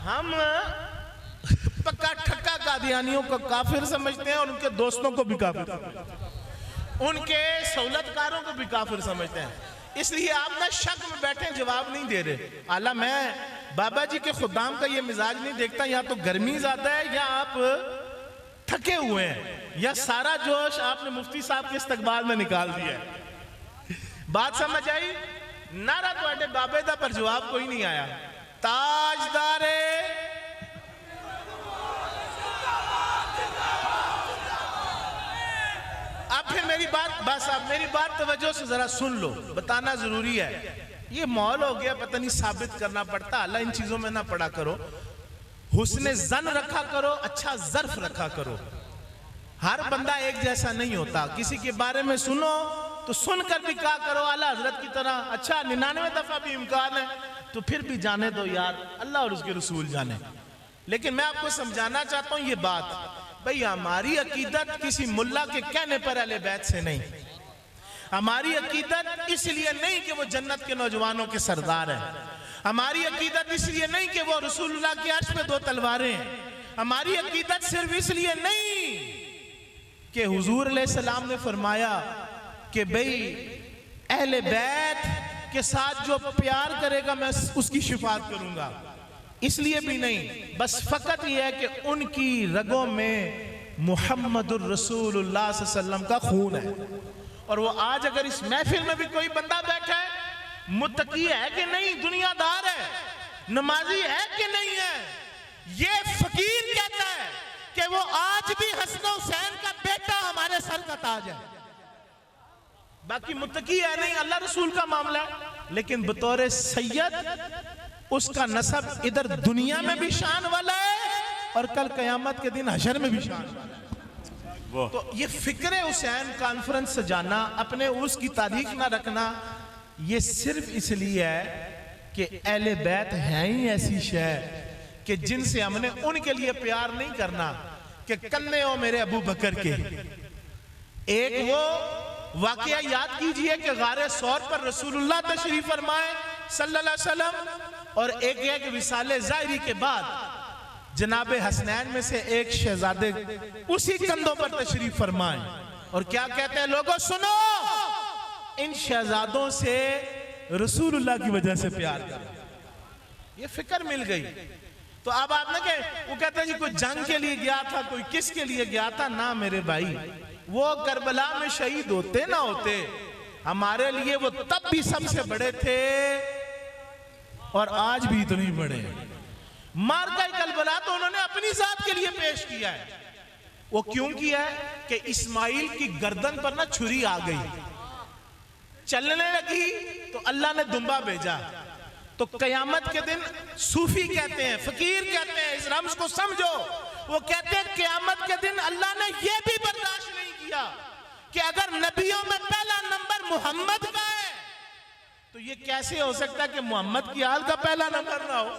हम पक्का ठक्का कादियानियों को काफिर समझते हैं और उनके दोस्तों को भी काफिर समझते हैं, उनके सहूलतकारों को भी काफिर समझते हैं। इसलिए आप ना शक में बैठे जवाब नहीं दे रहे। आला मैं बाबा जी के खुदाम का ये मिजाज नहीं देखता, या तो गर्मी ज्यादा है या आप थके हुए हैं या सारा जोश आपने मुफ्ती साहब के इस्तकबाल में निकाल दिया है। बात समझ आई? नारा तो बाबे दा पर जवाब कोई नहीं आया। ताजदारे अब फिर मेरी बात, बस अब मेरी बात तवज्जो से जरा सुन लो, बताना जरूरी है। ये मौल हो गया, पता नहीं साबित करना पड़ता। अल्लाह इन चीजों में ना पड़ा करो, हुस्ने जन रखा करो, अच्छा जर्फ रखा करो। हर बंदा एक जैसा नहीं होता। किसी के बारे में सुनो तो सुनकर भी क्या करो आला हजरत की तरह, अच्छा 99 दफा भी इम्कान है तो फिर भी जाने दो यार, अल्लाह और उसके रसूल जाने। लेकिन मैं आपको समझाना चाहता हूं ये बात, भाई हमारी अकीदत किसी मुल्ला के कहने पर अहले बैत से नहीं। हमारी अकीदत इसलिए नहीं कि वो जन्नत के नौजवानों के सरदार हैं। हमारी अकीदत इसलिए नहीं कि वो रसूलुल्लाह के अर्श पे 2 तलवारें हैं। हमारी अकीदत सिर्फ इसलिए नहीं कि हुजूर अलैहिस्सलाम ने फरमाया कि भाई अहले बैत के साथ जो प्यार करेगा मैं उसकी शिफात करूंगा, इसलिए भी नहीं। बस फकत यह है कि उनकी रगों में मुहम्मदुर रसूलुल्लाह सल्लल्लाहु अलैहि वसल्लम का खून है। और वो आज अगर इस महफिल में भी कोई बंदा बैठा है, मुत्तकी है कि नहीं, दुनियादार है, नमाजी है कि नहीं है, ये फकीर कहता है कि वो आज भी हसन हुसैन का बेटा हमारे सर का ताज है। बाकी मुत्तकी है नहीं, अल्लाह रसूल का मामला है। लेकिन बतौर सैयद उसका नसब इधर दुनिया में भी शान वाला है और कल कयामत के दिन हशर में भी शान वाला है। तो ये फिक्र हुसैन कॉन्फ्रेंस सजाना, अपने उसकी तारीख ना रखना, ये सिर्फ इसलिए है कि अहले बैत हैं ही ऐसी शय कि जिनसे हमने उनके लिए प्यार नहीं करना कि कन्ने हो मेरे अबू बकर के। एक वो वाकया याद कीजिए कि गारे सौर पर रसूलुल्लाह तशरीफ फरमाए सल्लल्लाहु अलैहि वसल्लम, और एक विसाले ज़ाहिरी के बाद जनाबे हसनैन में से एक शहजादे उसी कंधों पर तशरीफ फरमाए और क्या कहते हैं, लोगों सुनो, इन शहजादों से रसूलुल्लाह की वजह से प्यार करो। ये फिक्र मिल गई। तो अब आप ना कहे, वो कहते हैं जी कोई जंग के लिए गया था, कोई किसके लिए गया था। ना मेरे भाई, वो करबला में शहीद होते ना होते, हमारे लिए वो तब भी सबसे बड़े थे और आज भी इतने बड़े। मारका करबला तो उन्होंने अपनी जात के लिए पेश किया है। वो क्यों किया है कि इस्माइल की गर्दन पर ना छुरी आ गई, चलने लगी तो अल्लाह ने दुम्बा भेजा। तो कयामत के दिन सूफी कहते हैं, फकीर कहते हैं, इस रम्ज को समझो, वो कहते हैं कयामत के दिन अल्लाह ने यह भी बर्दाश्त नहीं किया कि अगर नबियों में पहला नंबर मोहम्मद का है तो ये कैसे हो सकता है कि मोहम्मद की आल का पहला नंबर ना हो।